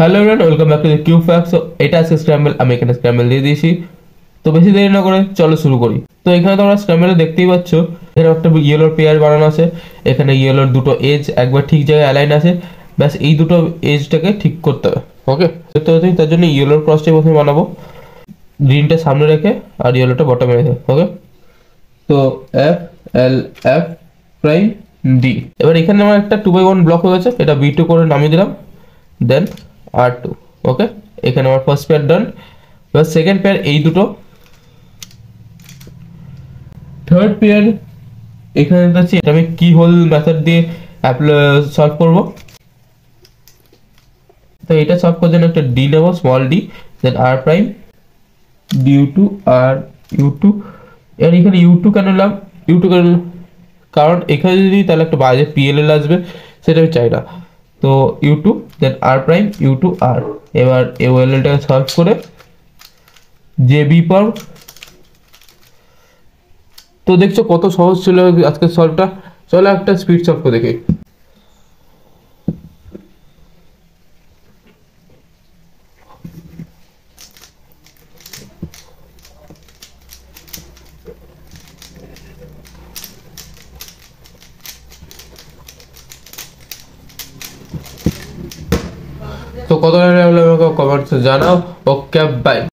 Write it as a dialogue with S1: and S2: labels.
S1: Hello everyone, welcome back to the cube facts. এটা আছে scramble, আমি এখানে স্ক্র্যাম্বল দিয়ে দিয়েছি। তো বেশি দেরি না করে চলো শুরু করি। তো এখানে তোমরা স্ক্র্যাম্বলে দেখতেই পাচ্ছ এখানে একটা ইয়েলোর পেয়ার বানানো আছে। এখানে ইয়েলোর দুটো এজ একবার ঠিক জায়গায় অ্যালাইন আছে। ব্যাস এই দুটো এজটাকে ঠিক করতে হবে। ওকে, তো তার জন্য ইয়েলোর ক্রসটাই প্রথমে বানাবো, গ্রিনটা সামনে রেখে আর ইয়েলোটা বটমে রেখে। ওকে, তো F L F prime D. এবার এখানে আমার একটা 2x1 ব্লক হয়ে গেছে, এটা B2 করে নামিয়ে দিলাম, দেন R2। ওকে, এখানে আমার ফার্স্ট পেয়ার ডান। এবার সেকেন্ড পেয়ার এই দুটো, থার্ড পেয়ার এখানে যাচ্ছি, এটা আমি কি হোল মেথড দিয়ে সলভ করব। তো এটা সলভ করার জন্য একটা ডি নেব, small d, then r prime due to r u two. এর এখানে ইউ2 কেন নিলাম, ইউ2 কেন, কারণ এখানে যদি তাহলে একটা বাজে পিএলএল আসবে, সেটা আমি চাই না। তো ইউ2 দেন আর প্রাইম ইউ2 আর। এবার এলটাকে সলভ করে জেবি পার। তো দেখছো কত সহজ ছিল আজকের সলভটা। চলো একটা স্পিড সলভ করে দেখি। তো কত আমাকে কমেন্টসে জানাও। ওকে, বাই।